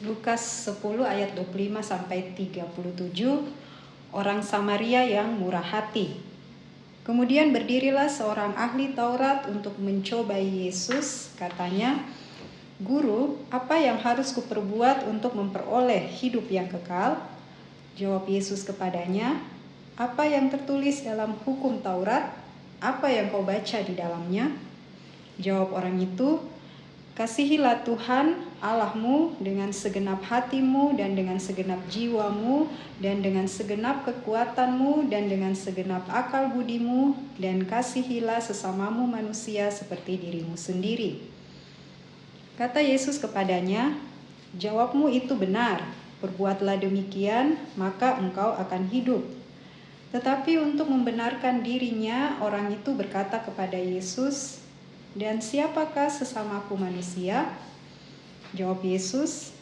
Lukas 10 ayat 25 sampai 37, orang Samaria yang murah hati. Kemudian berdirilah seorang ahli Taurat untuk mencobai Yesus. Katanya, "Guru, apa yang harus kuperbuat untuk memperoleh hidup yang kekal?" Jawab Yesus kepadanya, "Apa yang tertulis dalam hukum Taurat? Apa yang kau baca di dalamnya?" Jawab orang itu, "Kasihilah Tuhan Allahmu dengan segenap hatimu dan dengan segenap jiwamu dan dengan segenap kekuatanmu dan dengan segenap akal budimu, dan kasihilah sesamamu manusia seperti dirimu sendiri." Kata Yesus kepadanya, "Jawabmu itu benar, perbuatlah demikian, maka engkau akan hidup." Tetapi untuk membenarkan dirinya, orang itu berkata kepada Yesus, "Dan siapakah sesamaku manusia?" Jawab Yesus,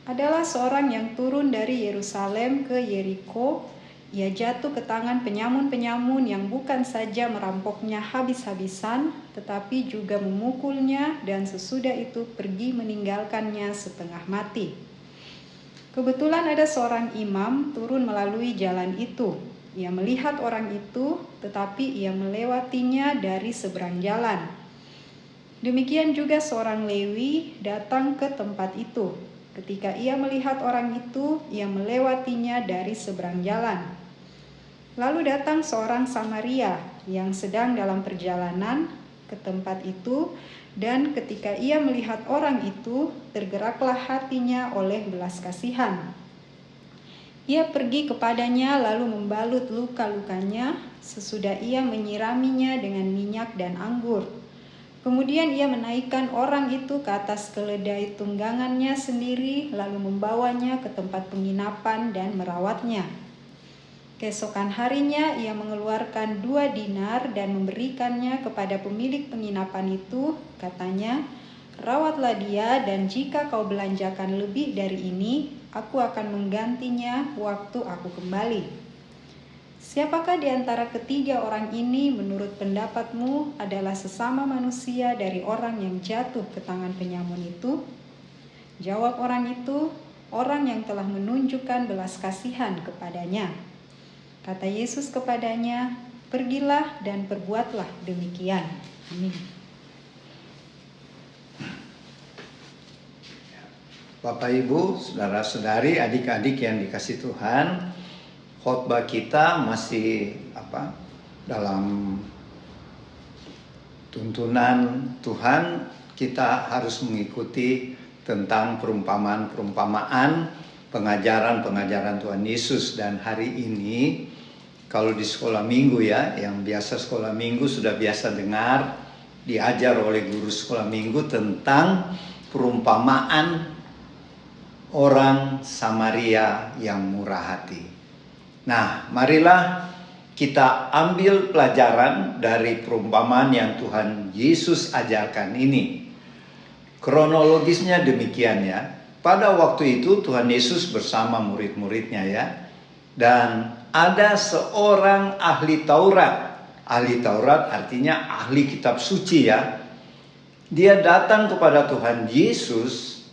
"Adalah seorang yang turun dari Yerusalem ke Yeriko. Ia jatuh ke tangan penyamun-penyamun yang bukan saja merampoknya habis-habisan, tetapi juga memukulnya, dan sesudah itu pergi meninggalkannya setengah mati. Kebetulan ada seorang imam turun melalui jalan itu. Ia melihat orang itu, tetapi ia melewatinya dari seberang jalan. Demikian juga seorang Lewi datang ke tempat itu. Ketika ia melihat orang itu, ia melewatinya dari seberang jalan. Lalu datang seorang Samaria yang sedang dalam perjalanan ke tempat itu, dan ketika ia melihat orang itu, tergeraklah hatinya oleh belas kasihan. Ia pergi kepadanya lalu membalut luka-lukanya, sesudah ia menyiraminya dengan minyak dan anggur. Kemudian ia menaikkan orang itu ke atas keledai tunggangannya sendiri, lalu membawanya ke tempat penginapan dan merawatnya. Keesokan harinya ia mengeluarkan 2 dinar dan memberikannya kepada pemilik penginapan itu. Katanya, "Rawatlah dia, dan jika kau belanjakan lebih dari ini, aku akan menggantinya waktu aku kembali." Siapakah di antara ketiga orang ini menurut pendapatmu adalah sesama manusia dari orang yang jatuh ke tangan penyamun itu? Jawab orang itu, "Orang yang telah menunjukkan belas kasihan kepadanya." Kata Yesus kepadanya, "Pergilah dan perbuatlah demikian." Amin. Bapak, Ibu, saudara-saudari, adik-adik yang dikasih Tuhan, khotbah kita masih dalam tuntunan Tuhan. Kita harus mengikuti tentang perumpamaan pengajaran Tuhan Yesus. Dan hari ini kalau di sekolah minggu yang biasa sekolah minggu sudah biasa dengar, diajar oleh guru sekolah minggu tentang perumpamaan orang Samaria yang murah hati. Nah, marilah kita ambil pelajaran dari perumpamaan yang Tuhan Yesus ajarkan ini. Kronologisnya demikian Pada waktu itu Tuhan Yesus bersama murid-muridnya dan ada seorang ahli Taurat. Ahli Taurat artinya ahli kitab suci Dia datang kepada Tuhan Yesus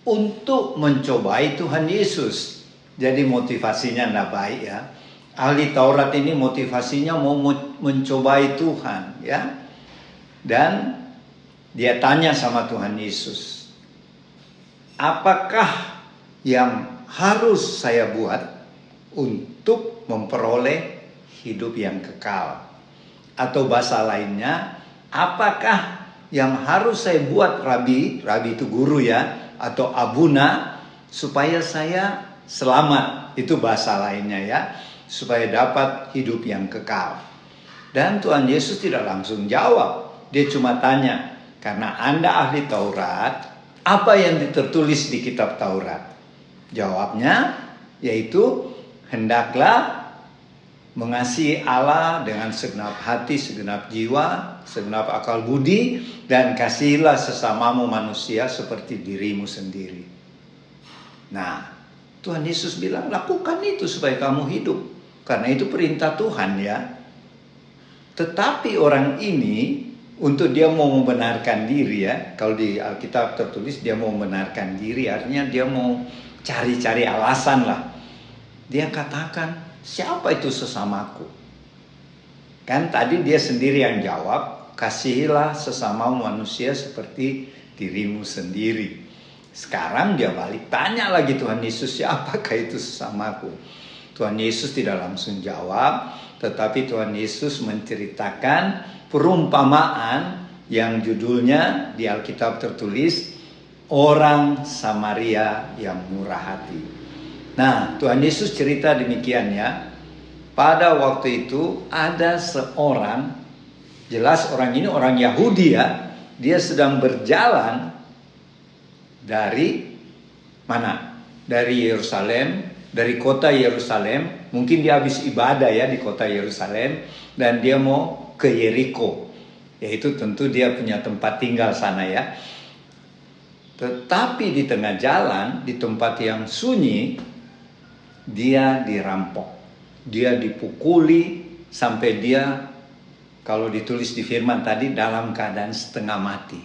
untuk mencobai Tuhan Yesus. Jadi motivasinya tidak baik Ahli Taurat ini motivasinya mau mencobai Tuhan Dan dia tanya sama Tuhan Yesus, "Apakah yang harus saya buat untuk memperoleh hidup yang kekal?" Atau bahasa lainnya, apakah yang harus saya buat, Rabi itu guru atau Abuna, supaya saya selamat? Itu bahasa lainnya supaya dapat hidup yang kekal. Dan Tuhan Yesus tidak langsung jawab. Dia cuma tanya, "Karena Anda ahli Taurat, apa yang tertulis di kitab Taurat?" Jawabnya yaitu, "Hendaklah mengasihi Allah dengan segenap hati, segenap jiwa, segenap akal budi, dan kasihilah sesamamu manusia seperti dirimu sendiri." Nah, Tuhan Yesus bilang, lakukan itu supaya kamu hidup. Karena itu perintah Tuhan Tetapi orang ini untuk dia mau membenarkan diri ya. Kalau di Alkitab tertulis dia mau membenarkan diri, artinya dia mau cari-cari alasan lah. Dia katakan, siapa itu sesamaku? Kan tadi dia sendiri yang jawab, kasihilah sesama manusia seperti dirimu sendiri. Sekarang dia balik tanya lagi Tuhan Yesus, siapakah itu sesamaku? Tuhan Yesus tidak langsung jawab, tetapi Tuhan Yesus menceritakan perumpamaan yang judulnya di Alkitab tertulis orang Samaria yang murah hati. Nah, Tuhan Yesus cerita demikian ya. Pada waktu itu ada seorang, jelas orang ini orang Yahudi ya, dia sedang berjalan dari mana? Dari Yerusalem, dari kota Yerusalem. Mungkin dia habis ibadah ya di kota Yerusalem, dan dia mau ke Yeriko, yaitu tentu dia punya tempat tinggal sana ya. Tetapi di tengah jalan, di tempat yang sunyi, dia dirampok, dia dipukuli sampai dia, kalau ditulis di firman tadi, dalam keadaan setengah mati,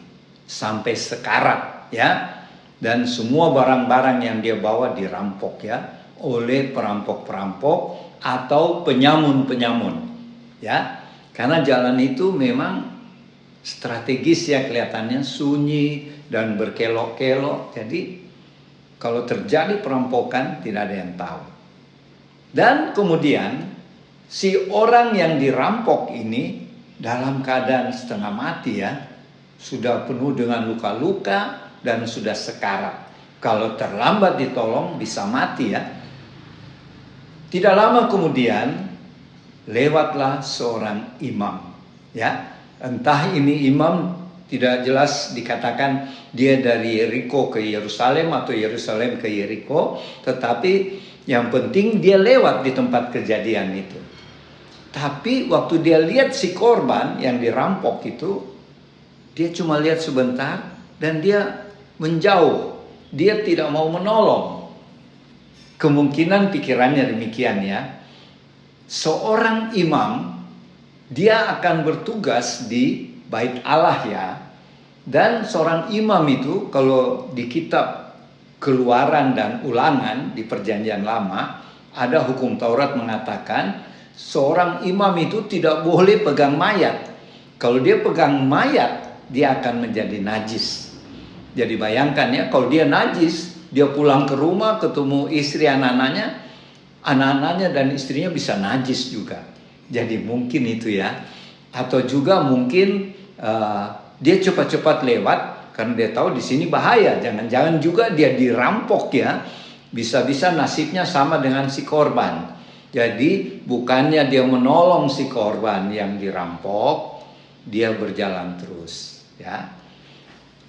sampai sekarat ya. Dan semua barang-barang yang dia bawa dirampok ya, oleh perampok-perampok atau penyamun-penyamun ya. Karena jalan itu memang strategis ya, kelihatannya sunyi dan berkelok-kelok. Jadi kalau terjadi perampokan tidak ada yang tahu. Dan kemudian si orang yang dirampok ini dalam keadaan setengah mati ya, sudah penuh dengan luka-luka dan sudah sekarat. Kalau terlambat ditolong bisa mati ya. Tidak lama kemudian lewatlah seorang imam ya. Entah ini imam, tidak jelas dikatakan dia dari Yeriko ke Yerusalem atau Yerusalem ke Yeriko, tetapi yang penting dia lewat di tempat kejadian itu. Tapi waktu dia lihat si korban yang dirampok itu, dia cuma lihat sebentar dan dia menjauh. Dia tidak mau menolong. Kemungkinan pikirannya demikian ya. Seorang imam, dia akan bertugas di Bait Allah ya. Dan seorang imam itu, kalau di kitab Keluaran dan Ulangan di Perjanjian Lama, ada hukum Taurat mengatakan seorang imam itu tidak boleh pegang mayat. Kalau dia pegang mayat, dia akan menjadi najis. Jadi bayangkan ya, kalau dia najis, dia pulang ke rumah ketemu istri anak-anaknya dan istrinya bisa najis juga. Jadi mungkin itu ya. Atau juga mungkin dia cepat-cepat lewat karena dia tahu di sini bahaya. Jangan-jangan juga dia dirampok ya. Bisa-bisa nasibnya sama dengan si korban. Jadi bukannya dia menolong si korban yang dirampok, dia berjalan terus ya.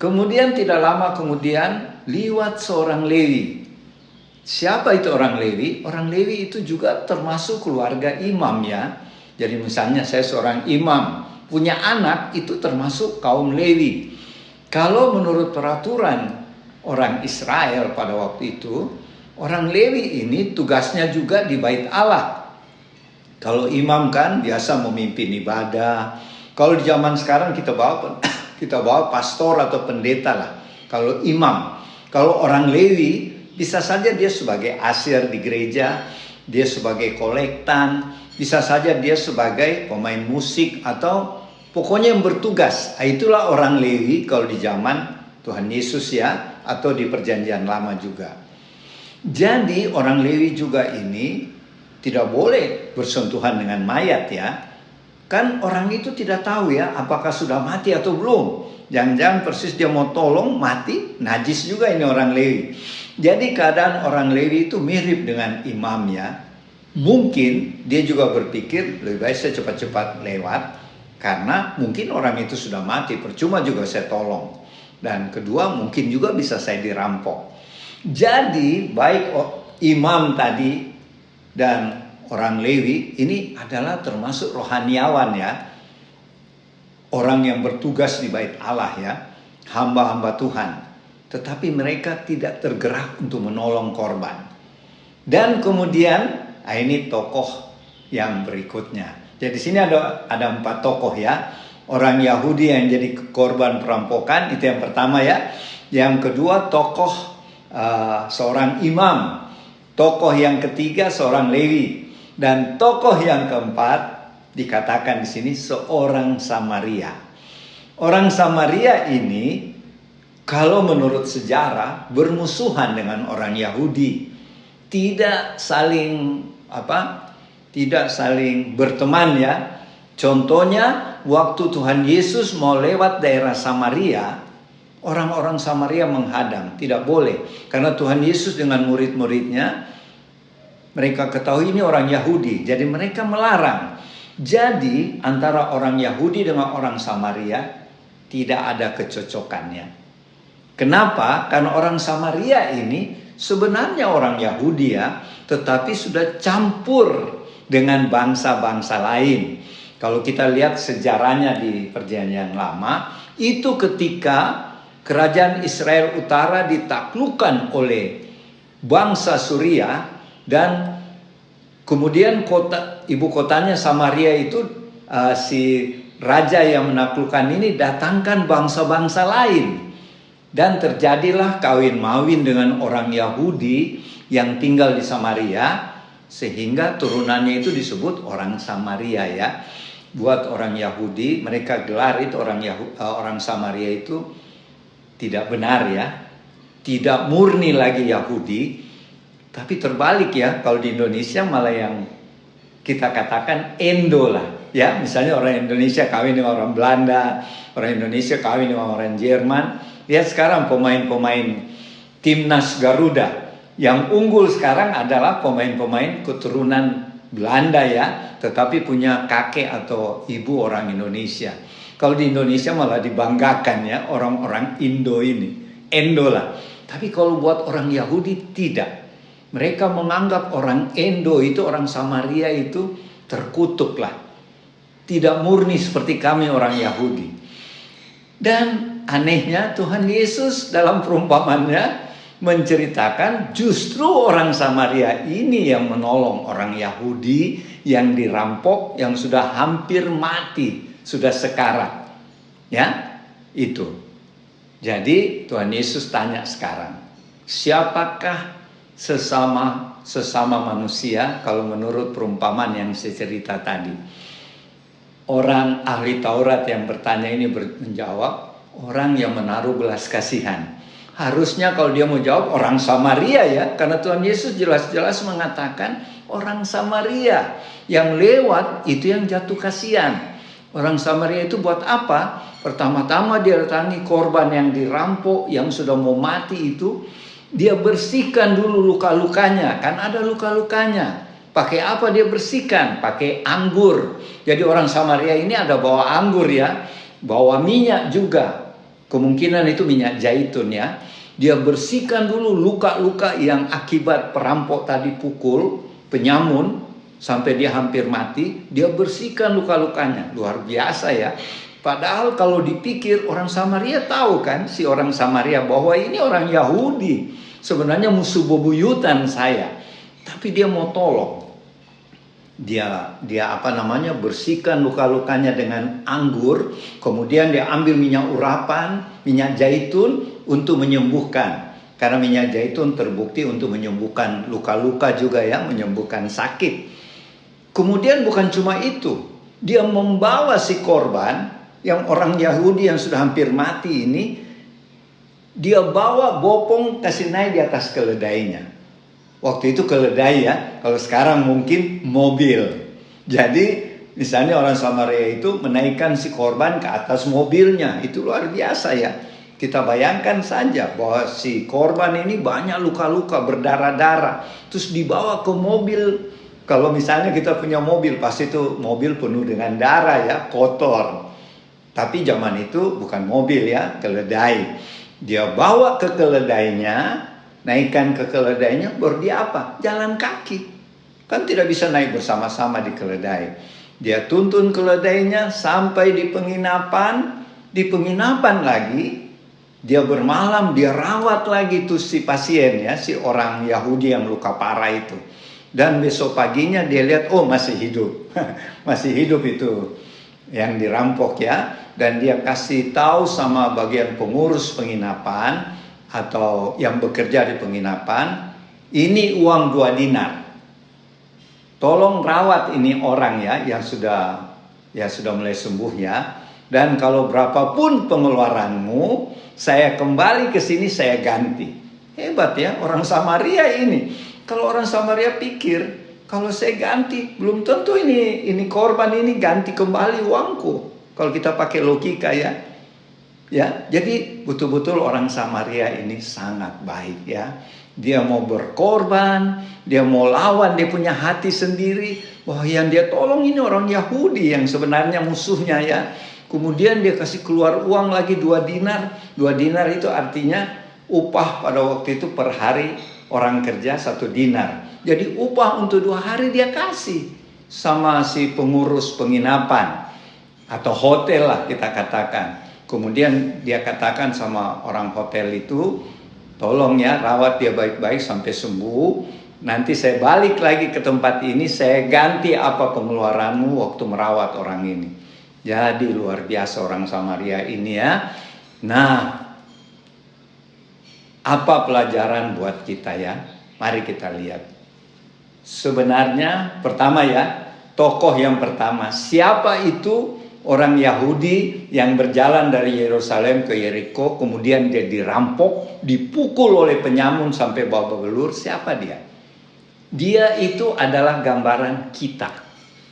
Kemudian tidak lama kemudian lewat seorang Lewi. Siapa itu orang Lewi? Orang Lewi itu juga termasuk keluarga imam ya. Jadi misalnya saya seorang imam, punya anak itu termasuk kaum Lewi. Kalau menurut peraturan orang Israel pada waktu itu, orang Lewi ini tugasnya juga di Bait Allah. Kalau imam kan biasa memimpin ibadah. Kalau di zaman sekarang kita bawa pastor atau pendeta lah. Kalau imam, kalau orang Lewi bisa saja dia sebagai asir di gereja, dia sebagai kolektan, bisa saja dia sebagai pemain musik atau pokoknya yang bertugas. Itulah orang Lewi kalau di zaman Tuhan Yesus ya, atau di Perjanjian Lama juga. Jadi orang Lewi juga ini tidak boleh bersentuhan dengan mayat ya. Kan orang itu tidak tahu ya apakah sudah mati atau belum. Jangan-jangan persis dia mau tolong mati, najis juga ini orang Lewi. Jadi keadaan orang Lewi itu mirip dengan imam ya. Mungkin dia juga berpikir lebih baik saya cepat-cepat lewat, karena mungkin orang itu sudah mati, percuma juga saya tolong. Dan kedua mungkin juga bisa saya dirampok. Jadi baik imam tadi dan orang Lewi ini adalah termasuk rohaniawan ya. Orang yang bertugas di Bait Allah ya. Hamba-hamba Tuhan. Tetapi mereka tidak tergerak untuk menolong korban. Dan kemudian ini tokoh yang berikutnya. Jadi di sini ada 4 tokoh ya. orang Yahudi yang jadi korban perampokan, itu yang pertama ya. Yang kedua, tokoh seorang imam. Tokoh yang ketiga, seorang Lewi. Dan tokoh yang keempat dikatakan di sini seorang Samaria. Orang Samaria ini kalau menurut sejarah bermusuhan dengan orang Yahudi. Tidak saling berteman ya. Contohnya waktu Tuhan Yesus mau lewat daerah Samaria, orang-orang Samaria menghadang, tidak boleh. Karena Tuhan Yesus dengan murid-muridnya, mereka ketahui ini orang Yahudi, jadi mereka melarang. Jadi antara orang Yahudi dengan orang Samaria tidak ada kecocokannya. Kenapa? Karena orang Samaria ini sebenarnya orang Yahudi ya, tetapi sudah campur dengan bangsa-bangsa lain. Kalau kita lihat sejarahnya di Perjanjian Lama, itu ketika kerajaan Israel Utara ditaklukkan oleh bangsa Suria, dan kemudian ibu kotanya Samaria itu si raja yang menaklukkan ini datangkan bangsa-bangsa lain. Dan terjadilah kawin-mawin dengan orang Yahudi yang tinggal di Samaria, sehingga turunannya itu disebut orang Samaria ya. Buat orang Yahudi, mereka gelar itu orang Samaria itu tidak benar ya. Tidak murni lagi Yahudi, tapi terbalik ya. Kalau di Indonesia malah yang kita katakan Indo lah ya. Misalnya orang Indonesia kawin dengan orang Belanda, orang Indonesia kawin dengan orang Jerman. Lihat sekarang pemain-pemain timnas Garuda yang unggul sekarang adalah pemain-pemain keturunan Belanda ya, tetapi punya kakek atau ibu orang Indonesia. Kalau di Indonesia malah dibanggakan ya orang-orang Indo ini, Indo lah. Tapi kalau buat orang Yahudi tidak. Mereka menganggap orang Indo itu, orang Samaria itu terkutuk lah. Tidak murni seperti kami orang Yahudi. Dan anehnya Tuhan Yesus dalam perumpamannya menceritakan justru orang Samaria ini yang menolong orang Yahudi yang dirampok, yang sudah hampir mati, sudah sekarat. Ya, itu. Jadi Tuhan Yesus tanya sekarang, siapakah sesama manusia kalau menurut perumpamaan yang saya cerita tadi? Orang ahli Taurat yang bertanya ini menjawab, orang yang menaruh belas kasihan. Harusnya kalau dia mau jawab orang Samaria ya, karena Tuhan Yesus jelas-jelas mengatakan orang Samaria yang lewat itu yang jatuh kasihan. Orang Samaria itu buat apa? Pertama-tama dia datangi korban yang dirampok, yang sudah mau mati itu, dia bersihkan dulu luka-lukanya, kan ada luka-lukanya. Pakai apa dia bersihkan? Pakai anggur. Jadi orang Samaria ini ada bawa anggur ya, bawa minyak juga. Kemungkinan itu minyak zaitun ya. Dia bersihkan dulu luka-luka yang akibat perampok tadi pukul, penyamun, sampai dia hampir mati. Dia bersihkan luka-lukanya. Luar biasa ya. Padahal kalau dipikir orang Samaria tahu kan, si orang Samaria bahwa ini orang Yahudi. Sebenarnya musuh bebuyutan saya. Tapi dia mau tolong. Dia bersihkan luka-lukanya dengan anggur, kemudian dia ambil minyak urapan, minyak zaitun untuk menyembuhkan. Karena minyak zaitun terbukti untuk menyembuhkan luka-luka juga ya, menyembuhkan sakit. Kemudian bukan cuma itu, dia membawa si korban yang orang Yahudi yang sudah hampir mati ini, dia bawa bopong kasih naik di atas keledainya. Waktu itu keledai ya, kalau sekarang mungkin mobil. Jadi misalnya orang Samaria itu menaikkan si korban ke atas mobilnya. Itu luar biasa ya. Kita bayangkan saja bahwa si korban ini banyak luka-luka, berdarah-darah. Terus dibawa ke mobil. Kalau misalnya kita punya mobil, pasti itu mobil penuh dengan darah ya, kotor. Tapi zaman itu bukan mobil ya, keledai. Dia bawa ke keledainya, naikkan ke keledainya, baru dia apa? Jalan kaki. Kan tidak bisa naik bersama-sama di keledai. Dia tuntun keledainya sampai di penginapan. Di penginapan lagi, dia bermalam, dia rawat lagi tuh si pasien ya, si orang Yahudi yang luka parah itu. Dan besok paginya dia lihat, oh masih hidup. Masih hidup itu yang dirampok ya, dan dia kasih tahu sama bagian pengurus penginapan atau yang bekerja di penginapan, ini uang 2 dinar. Tolong rawat ini orang ya yang sudah mulai sembuh ya. Dan kalau berapapun pengeluaranmu, saya kembali ke sini, saya ganti. Hebat ya orang Samaria ini. Kalau orang Samaria pikir, kalau saya ganti, belum tentu ini korban ini ganti kembali uangku. Kalau kita pakai logika ya. Ya, jadi betul-betul orang Samaria ini sangat baik ya. Dia mau berkorban, dia mau lawan, dia punya hati sendiri. Wah, yang dia tolong ini orang Yahudi yang sebenarnya musuhnya ya. Kemudian dia kasih keluar uang lagi 2 dinar. 2 dinar itu artinya upah pada waktu itu per hari orang kerja 1 dinar. Jadi upah untuk 2 hari dia kasih sama si pengurus penginapan atau hotel lah kita katakan. Kemudian dia katakan sama orang hotel itu, tolong ya rawat dia baik-baik sampai sembuh. Nanti saya balik lagi ke tempat ini, saya ganti apa pengeluaranmu waktu merawat orang ini. Jadi luar biasa orang Samaria ini ya. Nah, apa pelajaran buat kita ya? Mari kita lihat. Sebenarnya pertama ya, tokoh yang pertama, siapa itu orang Yahudi yang berjalan dari Yerusalem ke Yeriko, kemudian dia dirampok, dipukul oleh penyamun sampai babak belur. Siapa dia? Dia itu adalah gambaran kita,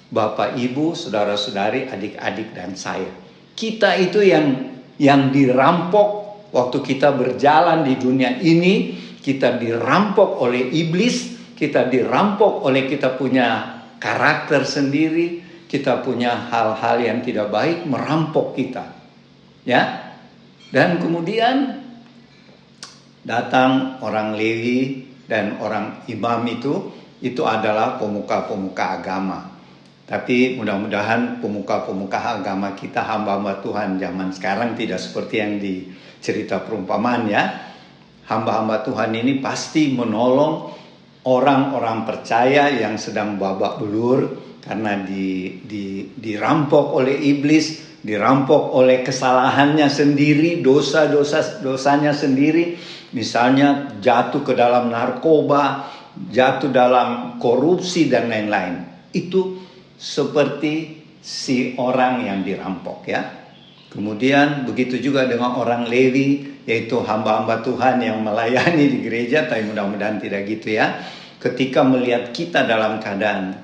Bapak, Ibu, saudara-saudari, adik-adik dan saya. Kita itu yang dirampok waktu kita berjalan di dunia ini. Kita dirampok oleh iblis. Kita dirampok oleh kita punya karakter sendiri, kita punya hal-hal yang tidak baik merampok kita. Ya. Dan kemudian datang orang Lewi dan orang imam itu adalah pemuka-pemuka agama. Tapi mudah-mudahan pemuka-pemuka agama kita, hamba-hamba Tuhan zaman sekarang tidak seperti yang di cerita perumpamaan ya. Hamba-hamba Tuhan ini pasti menolong orang-orang percaya yang sedang babak belur karena dirampok oleh iblis, dirampok oleh kesalahannya sendiri, dosanya sendiri. Misalnya jatuh ke dalam narkoba, jatuh dalam korupsi dan lain-lain. Itu seperti si orang yang dirampok ya. Kemudian begitu juga dengan orang Lewi, yaitu hamba-hamba Tuhan yang melayani di gereja, tapi mudah-mudahan tidak gitu ya. Ketika melihat kita dalam keadaan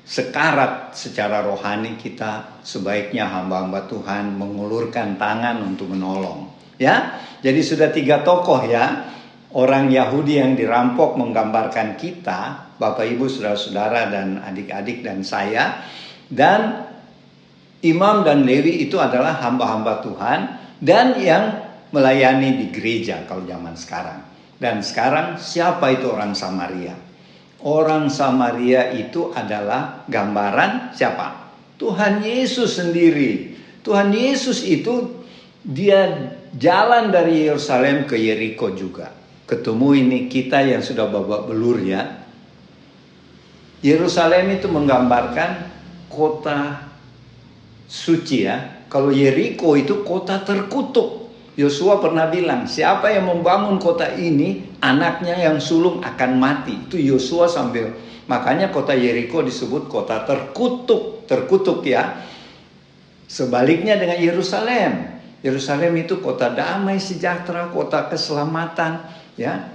sekarat secara rohani, kita sebaiknya hamba-hamba Tuhan mengulurkan tangan untuk menolong. Ya, jadi sudah 3 tokoh ya. Orang Yahudi yang dirampok menggambarkan kita, Bapak, Ibu, saudara-saudara dan adik-adik dan saya. Dan imam dan Lewi itu adalah hamba-hamba Tuhan dan yang melayani di gereja kalau zaman sekarang. Dan sekarang siapa itu orang Samaria? Orang Samaria itu adalah gambaran siapa? Tuhan Yesus sendiri. Tuhan Yesus itu dia jalan dari Yerusalem ke Yeriko juga. Ketemu ini kita yang sudah babak belur ya. Yerusalem itu menggambarkan kota suci ya. Kalau Yeriko itu kota terkutuk. Yosua pernah bilang, siapa yang membangun kota ini, anaknya yang sulung akan mati. Itu Yosua sambil, makanya kota Yeriko disebut kota terkutuk ya. Sebaliknya dengan Yerusalem. Yerusalem itu kota damai sejahtera, kota keselamatan ya.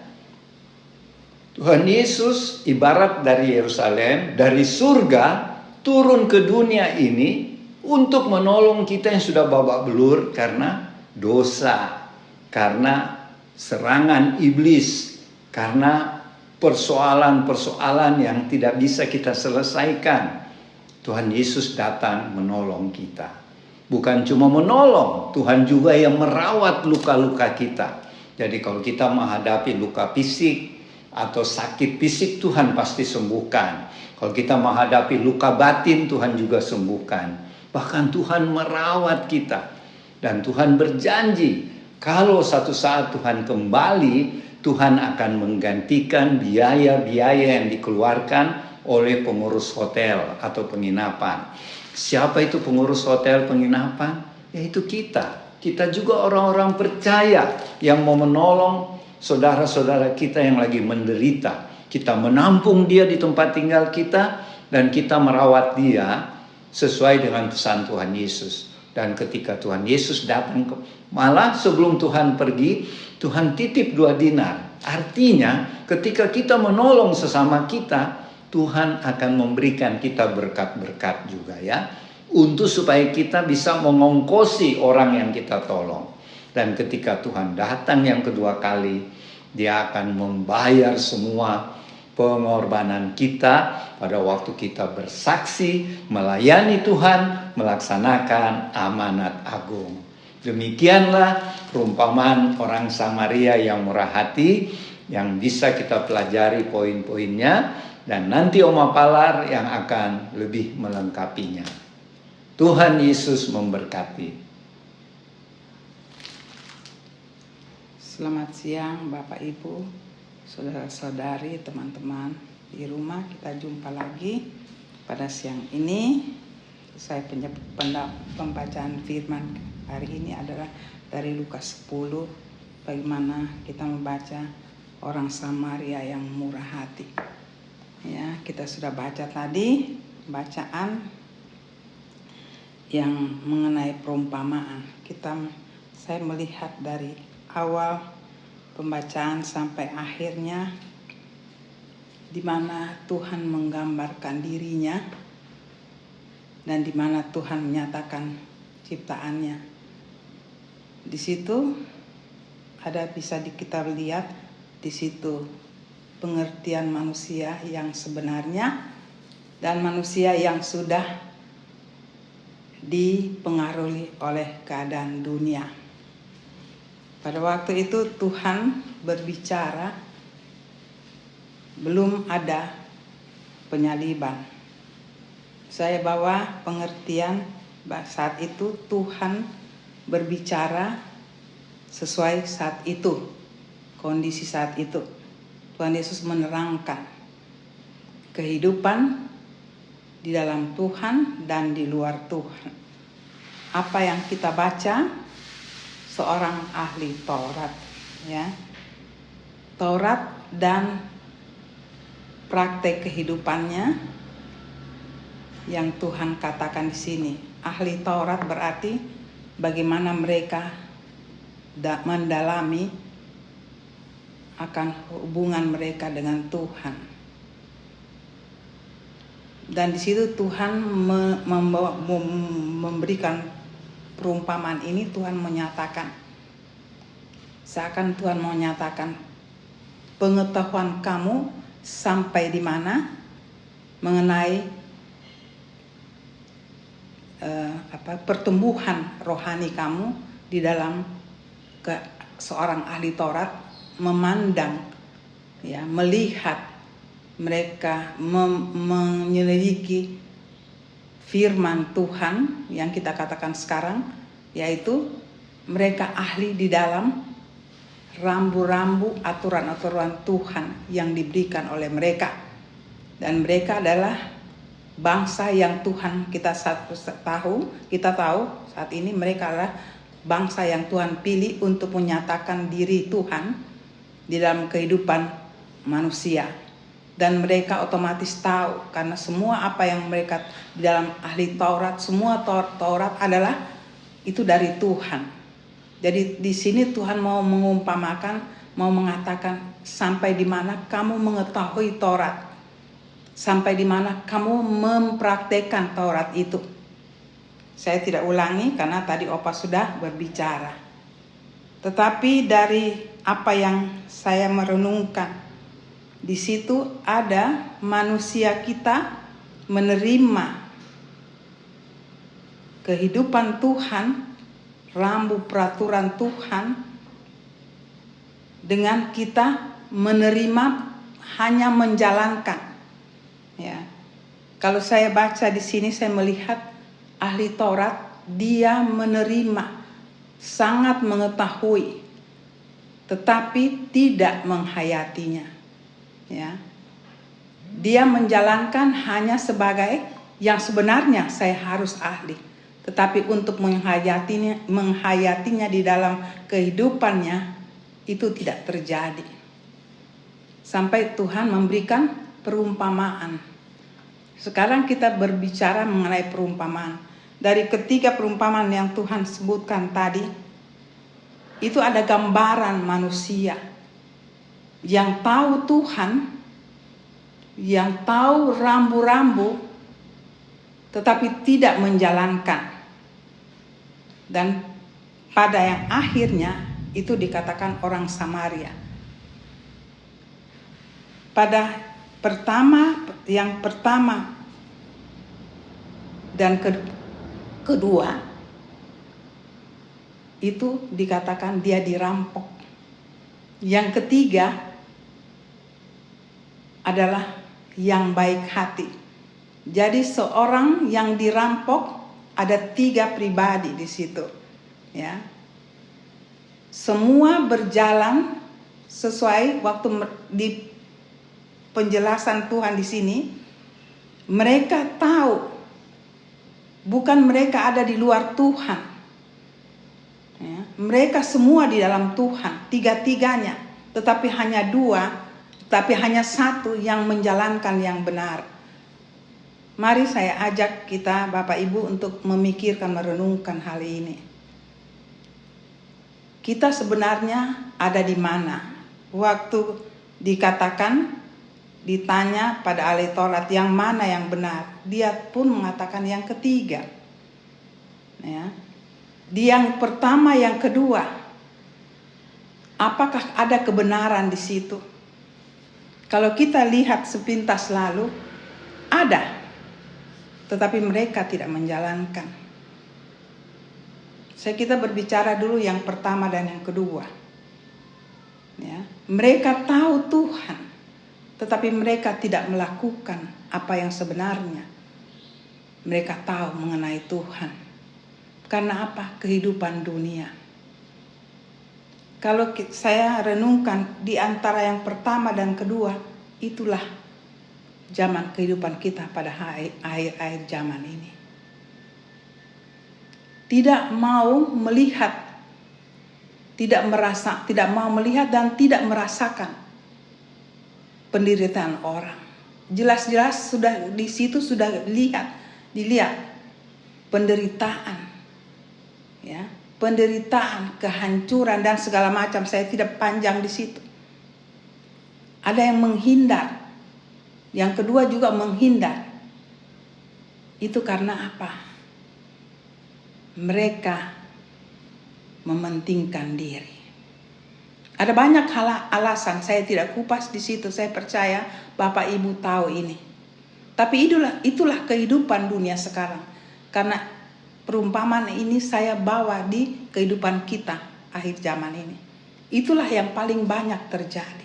Tuhan Yesus ibarat dari Yerusalem, dari surga turun ke dunia ini untuk menolong kita yang sudah babak belur karena dosa, karena serangan iblis, karena persoalan-persoalan yang tidak bisa kita selesaikan. Tuhan Yesus datang menolong kita. Bukan cuma menolong, Tuhan juga yang merawat luka-luka kita. Jadi kalau kita menghadapi luka fisik atau sakit fisik, Tuhan pasti sembuhkan. Kalau kita menghadapi luka batin, Tuhan juga sembuhkan. Bahkan Tuhan merawat kita. Dan Tuhan berjanji, kalau satu saat Tuhan kembali, Tuhan akan menggantikan biaya-biaya yang dikeluarkan oleh pengurus hotel atau penginapan. Siapa itu pengurus hotel penginapan? Yaitu kita. Kita juga orang-orang percaya yang mau menolong saudara-saudara kita yang lagi menderita. Kita menampung dia di tempat tinggal kita dan kita merawat dia sesuai dengan pesan Tuhan Yesus. Dan ketika Tuhan Yesus datang, malah sebelum Tuhan pergi, Tuhan titip 2 dinar. Artinya ketika kita menolong sesama kita, Tuhan akan memberikan kita berkat-berkat juga ya. Untuk supaya kita bisa mengongkosi orang yang kita tolong. Dan ketika Tuhan datang yang kedua kali, Dia akan membayar semua pengorbanan kita pada waktu kita bersaksi, melayani Tuhan, melaksanakan amanat agung. Demikianlah perumpamaan orang Samaria yang murah hati yang bisa kita pelajari poin-poinnya, dan nanti Oma Palar yang akan lebih melengkapinya. Tuhan Yesus memberkati. Selamat siang Bapak Ibu, saudara-saudari, teman-teman di rumah. Kita jumpa lagi pada siang ini. Saya pembacaan firman hari ini adalah dari Lukas 10. Bagaimana kita membaca orang Samaria yang murah hati. Ya, kita sudah baca tadi bacaan yang mengenai perumpamaan. Saya melihat dari awal pembacaan sampai akhirnya, di mana Tuhan menggambarkan dirinya dan di mana Tuhan menyatakan ciptaannya. Di situ ada bisa kita lihat di situ pengertian manusia yang sebenarnya dan manusia yang sudah dipengaruhi oleh keadaan dunia. Pada waktu itu Tuhan berbicara, belum ada penyaliban. Saya bawa pengertian saat itu Tuhan berbicara sesuai saat itu, kondisi saat itu. Tuhan Yesus menerangkan kehidupan di dalam Tuhan dan di luar Tuhan. Apa yang kita baca, seorang ahli Taurat, ya, Taurat dan praktek kehidupannya yang Tuhan katakan di sini. Ahli Taurat berarti bagaimana mereka mendalami akan hubungan mereka dengan Tuhan. Dan di situ Tuhan memberikan perumpamaan ini. Tuhan menyatakan, seakan Tuhan mau menyatakan pengetahuan kamu sampai di mana mengenai pertumbuhan rohani kamu di dalam seorang ahli Taurat memandang, ya, melihat mereka menyelidiki firman Tuhan yang kita katakan sekarang, yaitu mereka ahli di dalam rambu-rambu aturan-aturan Tuhan yang diberikan oleh mereka. Dan mereka adalah bangsa yang Tuhan kita tahu saat ini mereka adalah bangsa yang Tuhan pilih untuk menyatakan diri Tuhan di dalam kehidupan manusia. Dan mereka otomatis tahu, karena semua apa yang mereka di dalam ahli Taurat, semua Taurat adalah itu dari Tuhan. Jadi di sini Tuhan mau mengumpamakan, mau mengatakan sampai di mana kamu mengetahui Taurat, sampai di mana kamu mempraktekkan Taurat itu. Saya tidak ulangi karena tadi Opa sudah berbicara. Tetapi dari apa yang saya merenungkan, di situ ada manusia kita menerima kehidupan Tuhan, rambu peraturan Tuhan, dengan kita menerima hanya menjalankan. Ya, kalau saya baca di sini saya melihat ahli Taurat dia menerima, sangat mengetahui, tetapi tidak menghayatinya. Ya, Dia menjalankan hanya sebagai yang sebenarnya saya harus ahli. Tetapi untuk menghayatinya di dalam kehidupannya itu tidak terjadi. Sampai Tuhan memberikan perumpamaan. Sekarang kita berbicara mengenai perumpamaan. Dari ketiga perumpamaan yang Tuhan sebutkan tadi, itu ada gambaran manusia yang tahu Tuhan, yang tahu rambu-rambu, tetapi tidak menjalankan. Dan pada yang akhirnya itu dikatakan orang Samaria. Pada yang pertama dan kedua itu dikatakan dia dirampok. Yang ketiga adalah yang baik hati. Jadi seorang yang dirampok ada 3 pribadi di situ, ya. Semua berjalan sesuai waktu di penjelasan Tuhan di sini. Mereka tahu, bukan mereka ada di luar Tuhan, ya. Mereka semua di dalam Tuhan, 3-tiganya, tetapi hanya 2, tapi hanya 1 yang menjalankan yang benar. Mari saya ajak kita Bapak Ibu untuk memikirkan, merenungkan hal ini. Kita sebenarnya ada di mana? Waktu dikatakan, ditanya pada ahli Taurat yang mana yang benar, dia pun mengatakan yang ketiga. Ya. Di yang pertama, yang kedua, apakah ada kebenaran di situ? Kalau kita lihat sepintas lalu, ada. Tetapi mereka tidak menjalankan. Kita berbicara dulu yang pertama dan yang kedua. Ya, mereka tahu Tuhan, tetapi mereka tidak melakukan apa yang sebenarnya. Mereka tahu mengenai Tuhan. Karena apa? Kehidupan dunia. Kalau saya renungkan di antara yang pertama dan kedua, itulah zaman kehidupan kita pada akhir zaman ini. Tidak mau melihat, tidak mau melihat dan tidak merasakan penderitaan orang. Jelas-jelas sudah di situ sudah dilihat penderitaan, ya, penderitaan, kehancuran dan segala macam. Saya tidak panjang di situ. Ada yang menghindar. Yang kedua juga menghindar. Itu karena apa? Mereka mementingkan diri. Ada banyak alasan, saya tidak kupas di situ. Saya percaya Bapak Ibu tahu ini. Tapi itulah kehidupan dunia sekarang. Karena perumpamaan ini saya bawa di kehidupan kita akhir zaman ini. Itulah yang paling banyak terjadi.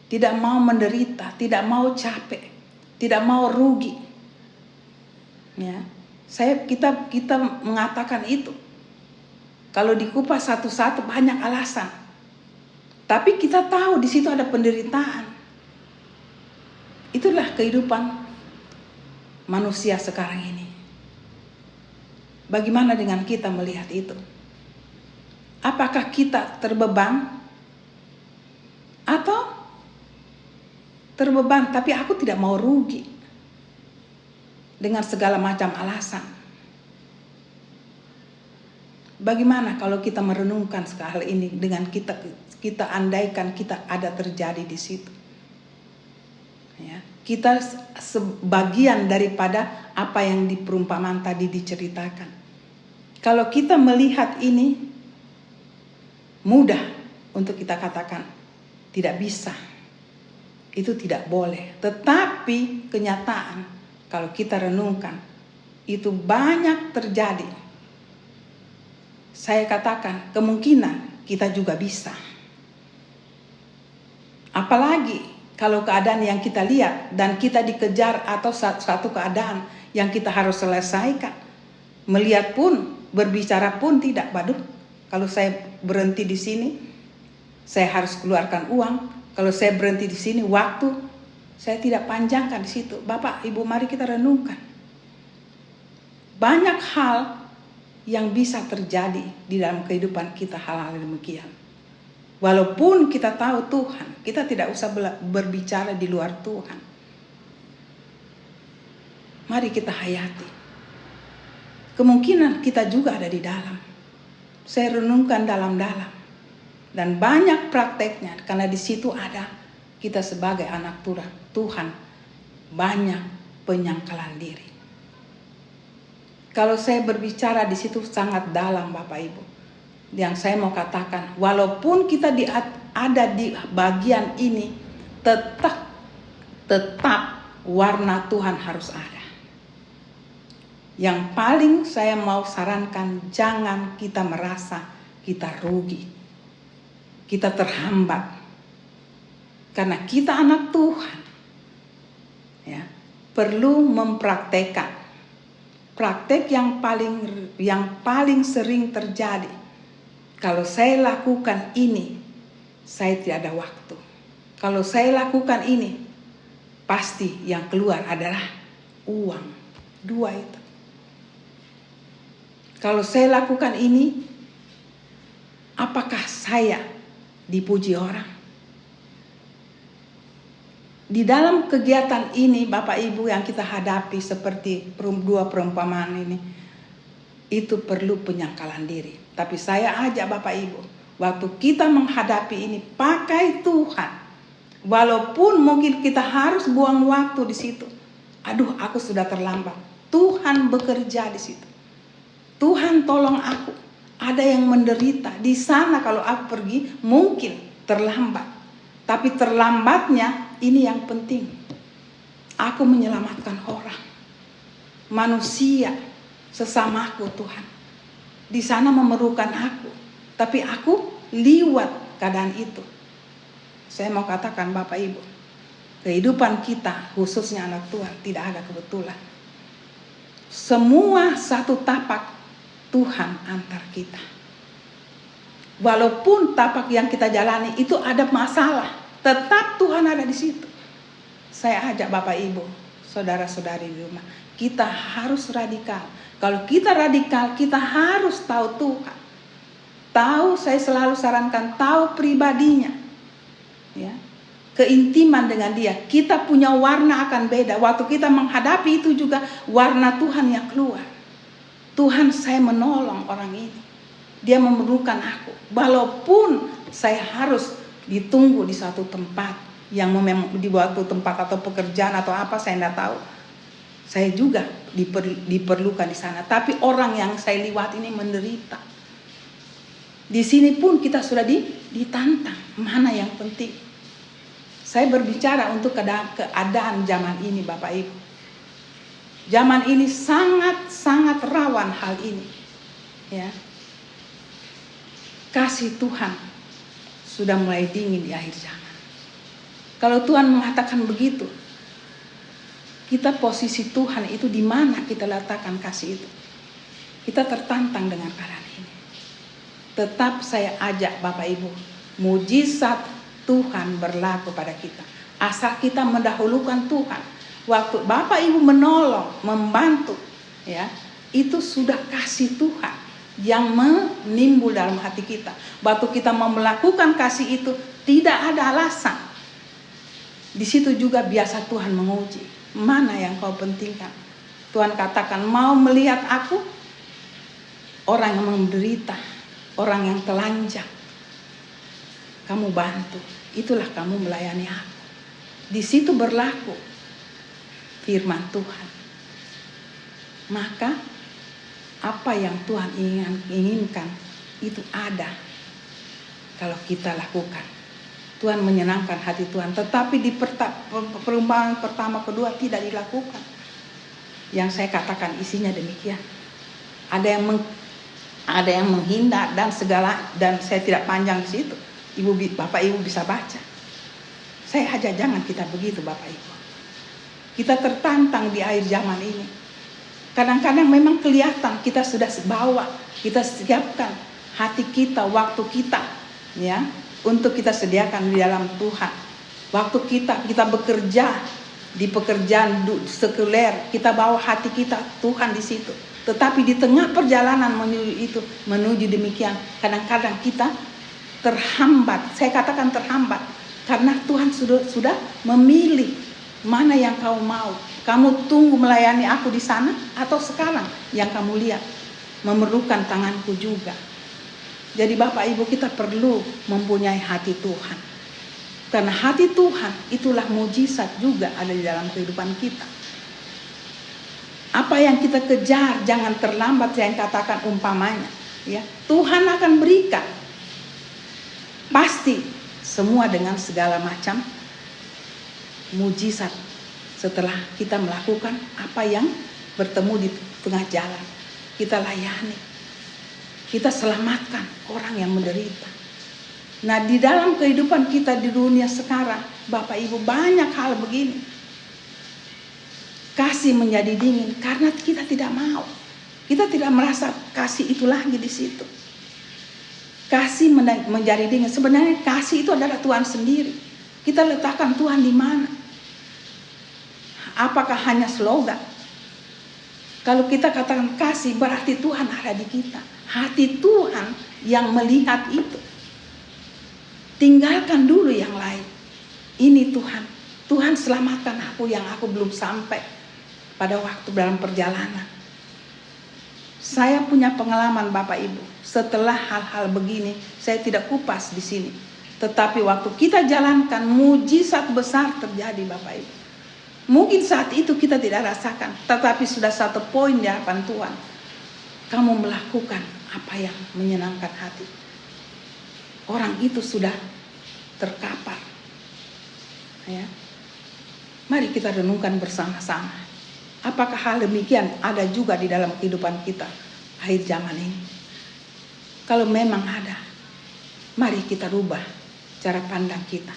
Tidak mau menderita, tidak mau capek, tidak mau rugi. Ya, kita mengatakan itu. Kalau dikupas satu-satu banyak alasan. Tapi kita tahu di situ ada penderitaan. Itulah kehidupan manusia sekarang ini. Bagaimana dengan kita melihat itu? Apakah kita terbeban? Atau terbeban tapi aku tidak mau rugi dengan segala macam alasan? Bagaimana kalau kita merenungkan hal ini dengan kita andaikan kita ada terjadi di situ? Ya, kita sebagian daripada apa yang di perumpamaan tadi diceritakan. Kalau kita melihat ini, mudah untuk kita katakan tidak bisa, itu tidak boleh. Tetapi kenyataan kalau kita renungkan itu banyak terjadi. Saya katakan kemungkinan kita juga bisa. Apalagi kalau keadaan yang kita lihat dan kita dikejar atau satu keadaan yang kita harus selesaikan. Melihat pun, berbicara pun tidak. Waduh, kalau saya berhenti di sini, saya harus keluarkan uang. Kalau saya berhenti di sini, waktu. Saya tidak panjangkan di situ. Bapak, Ibu, mari kita renungkan. Banyak hal yang bisa terjadi di dalam kehidupan kita, hal-hal demikian. Walaupun kita tahu Tuhan, kita tidak usah berbicara di luar Tuhan. Mari kita hayati. Kemungkinan kita juga ada di dalam. Saya renungkan dalam-dalam. Dan banyak prakteknya, karena di situ ada kita sebagai anak Tuhan. Banyak penyangkalan diri. Kalau saya berbicara di situ sangat dalam, Bapak Ibu. Yang saya mau katakan, walaupun kita ada di bagian ini, tetap warna Tuhan harus ada. Yang paling saya mau sarankan, jangan kita merasa kita rugi, kita terhambat, karena kita anak Tuhan. Ya, perlu mempraktekkan. Praktek yang paling sering terjadi. Kalau saya lakukan ini, saya tidak ada waktu. Kalau saya lakukan ini, pasti yang keluar adalah uang. Dua itu. Kalau saya lakukan ini, apakah saya dipuji orang? Di dalam kegiatan ini, Bapak Ibu, yang kita hadapi seperti dua perumpamaan ini, itu perlu penyangkalan diri. Tapi saya ajak Bapak Ibu, waktu kita menghadapi ini, pakai Tuhan. Walaupun mungkin kita harus buang waktu di situ. Aduh, aku sudah terlambat. Tuhan bekerja di situ. Tuhan tolong aku. Ada yang menderita di sana. Kalau aku pergi, mungkin terlambat. Tapi terlambatnya ini yang penting. Aku menyelamatkan orang, manusia, sesamaku Tuhan. Di sana memerlukan aku, tapi aku liwat keadaan itu. Saya mau katakan Bapak Ibu, kehidupan kita khususnya anak Tuhan tidak ada kebetulan. Semua satu tapak Tuhan antar kita. Walaupun tapak yang kita jalani itu ada masalah, tetap Tuhan ada di situ. Saya ajak Bapak Ibu, saudara-saudari di rumah, kita harus radikal. Kalau kita radikal, kita harus tahu Tuhan. Tahu, saya selalu sarankan, tahu pribadinya. Ya. Keintiman dengan dia. Kita punya warna akan beda. Waktu kita menghadapi itu juga warna Tuhan yang keluar. Tuhan, saya menolong orang ini. Dia memerlukan aku. Walaupun saya harus ditunggu di suatu tempat yang memang di suatu tempat atau pekerjaan atau apa, saya tidak tahu. Saya juga diperlukan di sana. Tapi orang yang saya liwat ini menderita. Di sini pun kita sudah ditantang. Mana yang penting? Saya berbicara untuk keadaan zaman ini, Bapak Ibu. Zaman ini sangat rawan hal ini. Ya. Kasih Tuhan sudah mulai dingin di akhir zaman. Kalau Tuhan mengatakan begitu, kita posisi Tuhan itu di mana kita letakkan kasih itu. Kita tertantang dengan keadaan ini. Tetap saya ajak Bapak Ibu, mujizat Tuhan berlaku pada kita. Asal kita mendahulukan Tuhan. Waktu Bapak Ibu menolong, membantu, ya, itu sudah kasih Tuhan yang menimbul dalam hati kita. Waktu kita mau melakukan kasih itu, tidak ada alasan. Di situ juga biasa Tuhan menguji. Mana yang kau pentingkan? Tuhan katakan, mau melihat aku? Orang yang menderita, orang yang telanjang, kamu bantu. Itulah kamu melayani aku. Di situ berlaku firman Tuhan. Maka apa yang Tuhan inginkan itu ada kalau kita lakukan. Tuhan menyenangkan hati Tuhan. Tetapi di perumpamaan pertama kedua tidak dilakukan. Yang saya katakan isinya demikian. Ada yang menghina dan segala, dan saya tidak panjang di situ. Bapak Ibu bisa baca. Saya ajak jangan kita begitu, Bapak Ibu. Kita tertantang di akhir zaman ini. Kadang-kadang memang kelihatan kita sudah bawa, kita siapkan hati kita, waktu kita, ya, untuk kita sediakan di dalam Tuhan. Waktu kita bekerja di pekerjaan sekuler, kita bawa hati kita Tuhan di situ. Tetapi di tengah perjalanan menuju demikian, kadang-kadang kita terhambat. Saya katakan terhambat karena Tuhan sudah memilih mana yang kau mau. Kamu tunggu melayani aku di sana atau sekarang yang kamu lihat memerlukan tanganku juga. Jadi Bapak Ibu, kita perlu mempunyai hati Tuhan. Karena hati Tuhan itulah mujizat juga ada di dalam kehidupan kita. Apa yang kita kejar jangan terlambat, saya katakan umpamanya, ya. Tuhan akan berikan pasti semua dengan segala macam mujizat setelah kita melakukan apa yang bertemu di tengah jalan. Kita layani, kita selamatkan orang yang menderita. Nah, di dalam kehidupan kita di dunia sekarang, Bapak Ibu, banyak hal begini. Kasih menjadi dingin karena kita tidak mau. Kita tidak merasa kasih itu lagi di situ. Kasih menjadi dingin. Sebenarnya kasih itu adalah Tuhan sendiri. Kita letakkan Tuhan di mana? Apakah hanya slogan? Kalau kita katakan kasih, berarti Tuhan ada di kita. Hati Tuhan yang melihat itu. Tinggalkan dulu yang lain. Ini Tuhan. Tuhan selamatkan aku yang aku belum sampai pada waktu dalam perjalanan. Saya punya pengalaman Bapak Ibu. Setelah hal-hal begini, saya tidak kupas di sini. Tetapi waktu kita jalankan, mujizat besar terjadi Bapak Ibu. Mungkin saat itu kita tidak rasakan. Tetapi sudah satu poin di hadapan Tuhan. Kamu melakukan apa yang menyenangkan hati. Orang itu sudah terkapar. Ya. Mari kita renungkan bersama-sama. Apakah hal demikian ada juga di dalam kehidupan kita akhir zaman ini? Kalau memang ada, mari kita rubah cara pandang kita.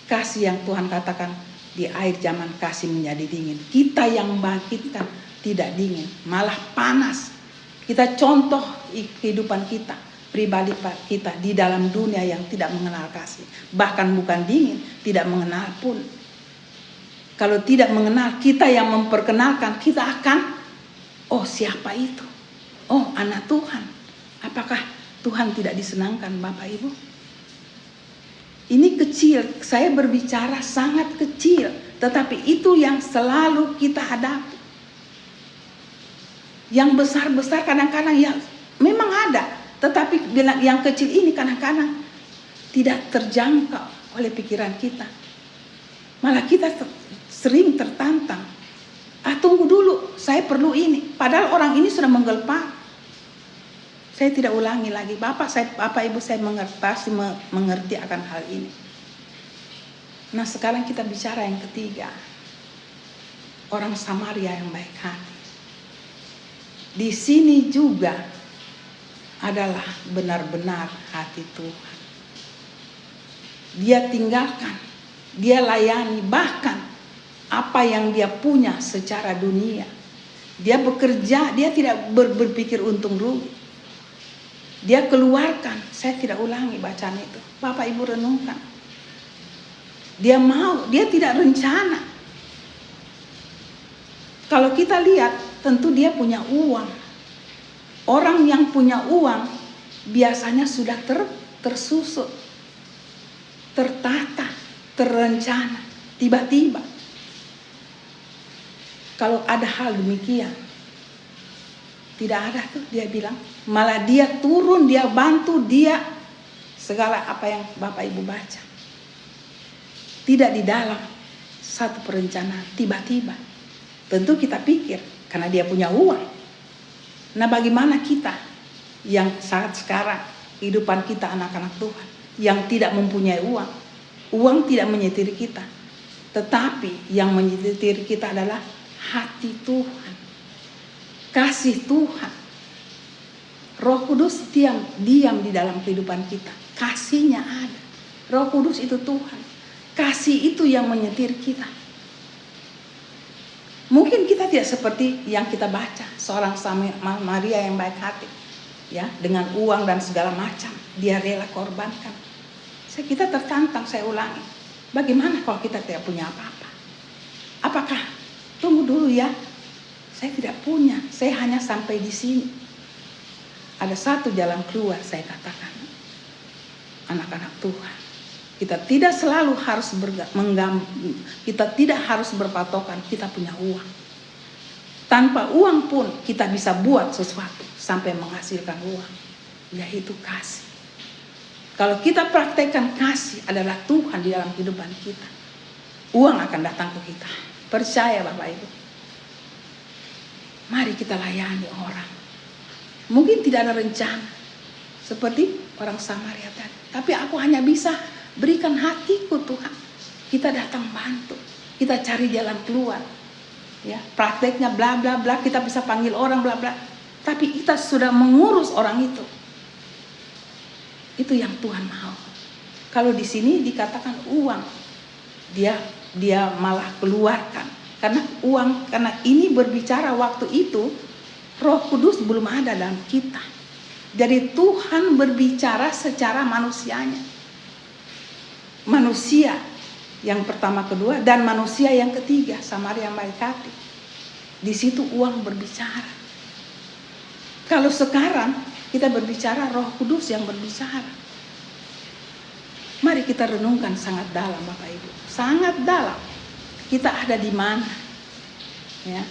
Kasih yang Tuhan katakan di akhir zaman kasih menjadi dingin. Kita yang bangkitkan tidak dingin, malah panas. Kita contoh kehidupan kita, pribadi kita di dalam dunia yang tidak mengenal kasih. Bahkan bukan dingin, tidak mengenal pun. Kalau tidak mengenal, kita yang memperkenalkan, kita akan, oh siapa itu? Oh anak Tuhan. Apakah Tuhan tidak disenangkan Bapak Ibu? Ini kecil, saya berbicara sangat kecil. Tetapi itu yang selalu kita hadapi. Yang besar-besar kadang-kadang yang memang ada. Tetapi yang kecil ini kadang-kadang tidak terjangkau oleh pikiran kita. Malah kita sering tertantang. Tunggu dulu, saya perlu ini. Padahal orang ini sudah menggelapar. Saya tidak ulangi lagi. Bapak Ibu saya mengerti akan hal ini. Nah sekarang kita bicara yang ketiga. Orang Samaria yang baik hati. Di sini juga adalah benar-benar hati Tuhan. Dia tinggalkan, dia layani, bahkan apa yang dia punya secara dunia. Dia bekerja, dia tidak berpikir untung rugi. Dia keluarkan, saya tidak ulangi bacaan itu. Bapak Ibu renungkan. Dia mau, dia tidak rencana. Kalau kita lihat, tentu dia punya uang. Orang yang punya uang biasanya sudah tersusun, tertata, terencana. Tiba-tiba kalau ada hal demikian, tidak ada tuh dia bilang, malah dia turun, dia bantu, dia segala apa yang Bapak Ibu baca. Tidak di dalam satu perencanaan, tiba-tiba. Tentu kita pikir karena dia punya uang. Nah bagaimana kita yang saat sekarang kehidupan kita anak-anak Tuhan yang tidak mempunyai uang. Uang tidak menyetiri kita. Tetapi yang menyetiri kita adalah hati Tuhan. Kasih Tuhan. Roh Kudus diam di dalam kehidupan kita. Kasihnya ada. Roh Kudus itu Tuhan. Kasih itu yang menyetir kita. Mungkin kita tidak seperti yang kita baca, seorang Maria yang baik hati, ya, dengan uang dan segala macam dia rela korbankan. Kita tertantang, saya ulangi. Bagaimana kalau kita tidak punya apa-apa? Apakah tunggu dulu ya? Saya tidak punya, saya hanya sampai di sini. Ada satu jalan keluar, saya katakan, anak-anak Tuhan. Kita tidak selalu harus kita tidak harus berpatokan kita punya uang. Tanpa uang pun kita bisa buat sesuatu sampai menghasilkan uang, yaitu kasih. Kalau kita praktekkan kasih adalah Tuhan di dalam kehidupan kita, uang akan datang ke kita. Percaya Bapak Ibu. Mari kita layani orang. Mungkin tidak ada rencana seperti orang Samaria tadi, tapi aku hanya bisa berikan hatiku Tuhan. Kita datang bantu, kita cari jalan keluar. Ya, prakteknya bla bla bla, kita bisa panggil orang bla bla, tapi kita sudah mengurus orang itu. Itu yang Tuhan mau. Kalau di sini dikatakan uang, dia malah keluarkan. Karena ini berbicara waktu itu Roh Kudus belum ada dalam kita. Jadi Tuhan berbicara secara manusianya. Manusia yang pertama, kedua, dan manusia yang ketiga, Samaria yang baik hati. Di situ uang berbicara. Kalau sekarang kita berbicara Roh Kudus yang berbicara. Mari kita renungkan sangat dalam Bapak Ibu. Sangat dalam. Kita ada di mana? Ya.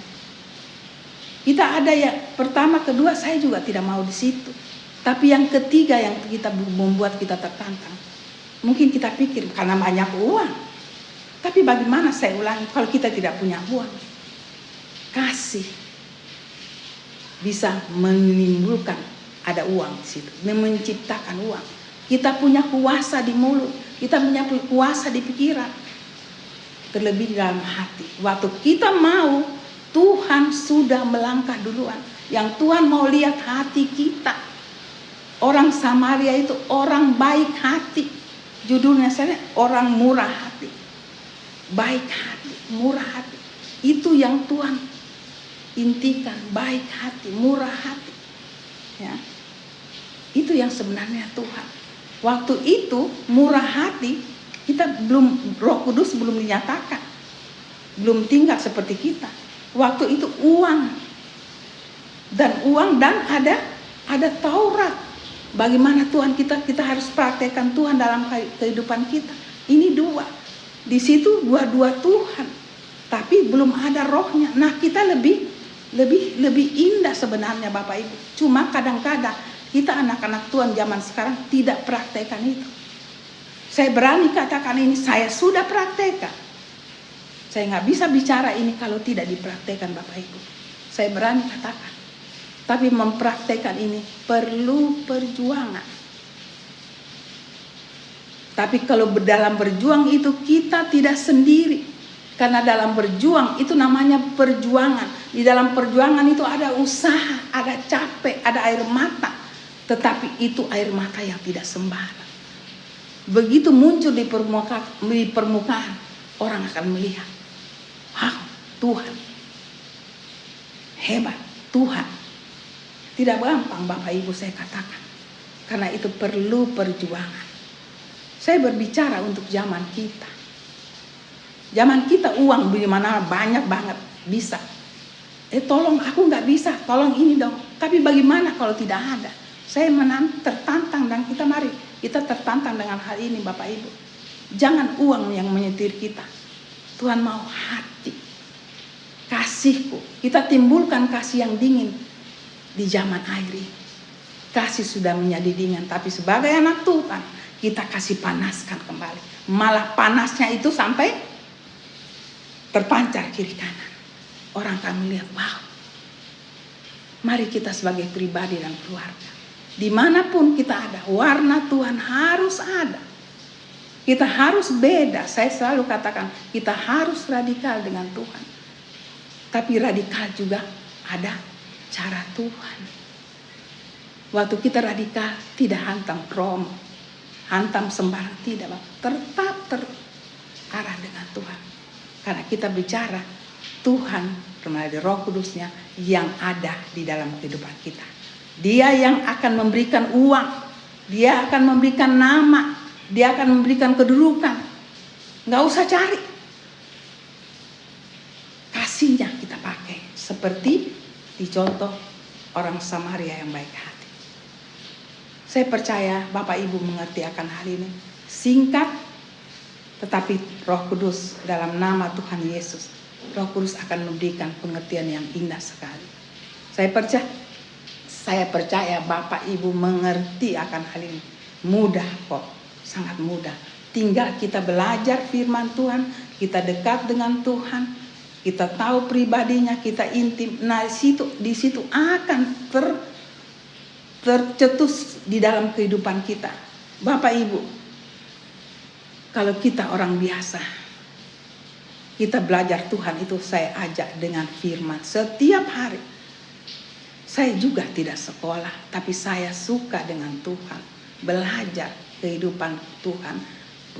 Kita ada yang pertama, kedua, saya juga tidak mau di situ. Tapi yang ketiga yang kita membuat kita tertantang. Mungkin kita pikir karena banyak uang. Tapi bagaimana, saya ulangi, kalau kita tidak punya uang? Kasih bisa menimbulkan ada uang di situ, menciptakan uang. Kita punya kuasa di mulut, kita punya kuasa di pikiran, terlebih di dalam hati. Waktu kita mau, Tuhan sudah melangkah duluan. Yang Tuhan mau lihat hati kita. Orang Samaria itu orang baik hati. Judulnya saya orang murah hati. Baik hati, murah hati. Itu yang Tuhan intikan, baik hati, murah hati. Ya. Itu yang sebenarnya Tuhan. Waktu itu murah hati, kita belum, Roh Kudus belum dinyatakan. Belum tinggal seperti kita. Waktu itu uang dan ada Taurat. Bagaimana Tuhan kita harus praktekkan Tuhan dalam kehidupan kita. Ini dua. Di situ dua-dua Tuhan. Tapi belum ada rohnya. Nah, kita lebih indah sebenarnya Bapak Ibu. Cuma kadang-kadang kita anak-anak Tuhan zaman sekarang tidak praktekkan itu. Saya berani katakan ini, saya sudah praktekkan. Saya nggak bisa bicara ini kalau tidak dipraktekkan Bapak Ibu. Saya berani katakan. Tapi mempraktekkan ini perlu perjuangan. Tapi kalau dalam berjuang itu kita tidak sendiri. Karena dalam berjuang itu namanya perjuangan. Di dalam perjuangan itu ada usaha, ada capek, ada air mata. Tetapi itu air mata yang tidak sembarang. Begitu muncul di permukaan, orang akan melihat, wow, Tuhan hebat, Tuhan. Tidak gampang Bapak Ibu saya katakan. Karena itu perlu perjuangan. Saya berbicara untuk zaman kita. Zaman kita uang bagaimana banyak banget bisa. Tolong aku nggak bisa, tolong ini dong. Tapi bagaimana kalau tidak ada? Saya tertantang dan kita tertantang dengan hal ini Bapak Ibu. Jangan uang yang menyetir kita. Tuhan mau hati. Kasihku. Kita timbulkan kasih yang dingin di zaman air ini. Kasih sudah menjadi dingin. Tapi sebagai anak Tuhan, kita kasih panaskan kembali. Malah panasnya itu sampai terpancar kiri kanan. Orang akan melihat, wow. Mari kita sebagai pribadi dan keluarga. Dimanapun kita ada, warna Tuhan harus ada. Kita harus beda. Saya selalu katakan, kita harus radikal dengan Tuhan. Tapi radikal juga ada cara Tuhan. Waktu kita radikal, tidak hantam promo, hantam sembarang, tidak. Tetap terarah dengan Tuhan. Karena kita bicara Tuhan melalui Roh Kudusnya yang ada di dalam kehidupan kita. Dia yang akan memberikan uang, dia akan memberikan nama, dia akan memberikan kedudukan. Nggak usah cari. Kasihnya kita pakai. Seperti dicontoh orang Samaria yang baik hati. Saya percaya Bapak Ibu mengerti akan hal ini. Singkat, tetapi Roh Kudus dalam nama Tuhan Yesus, Roh Kudus akan memberikan pengertian yang indah sekali. Saya percaya Bapak Ibu mengerti akan hal ini. Mudah kok, sangat mudah. Tinggal kita belajar firman Tuhan, kita dekat dengan Tuhan, kita tahu pribadinya, kita intim. Nah, di situ akan tercetus di dalam kehidupan kita. Bapak Ibu, kalau kita orang biasa, kita belajar Tuhan itu saya ajak dengan firman setiap hari. Saya juga tidak sekolah, tapi saya suka dengan Tuhan. Belajar kehidupan Tuhan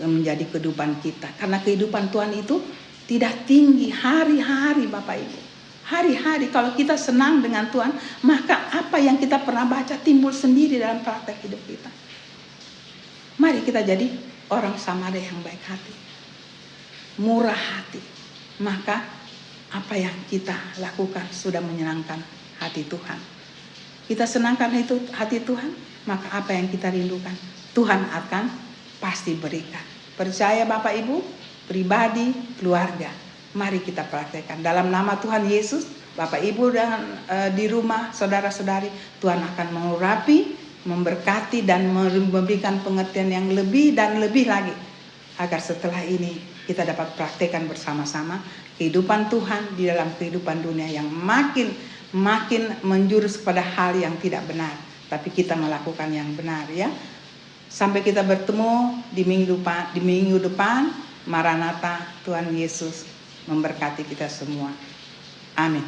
menjadi kehidupan kita. Karena kehidupan Tuhan itu tidak tinggi hari-hari Bapak Ibu. Hari-hari kalau kita senang dengan Tuhan, maka apa yang kita pernah baca timbul sendiri dalam praktek hidup kita. Mari kita jadi orang Samaria yang baik hati, murah hati. Maka apa yang kita lakukan sudah menyenangkan hati Tuhan. Kita senangkan itu hati Tuhan, maka apa yang kita rindukan Tuhan akan pasti berikan. Percaya Bapak Ibu, pribadi, keluarga. Mari kita praktekkan dalam nama Tuhan Yesus. Bapak Ibu dan di rumah, saudara-saudari, Tuhan akan mengurapi, memberkati dan memberikan pengertian yang lebih dan lebih lagi, agar setelah ini kita dapat praktekkan bersama-sama kehidupan Tuhan di dalam kehidupan dunia yang makin menjurus kepada hal yang tidak benar, tapi kita melakukan yang benar, ya. Sampai kita bertemu di minggu depan. Maranatha, Tuhan Yesus memberkati kita semua. Amin.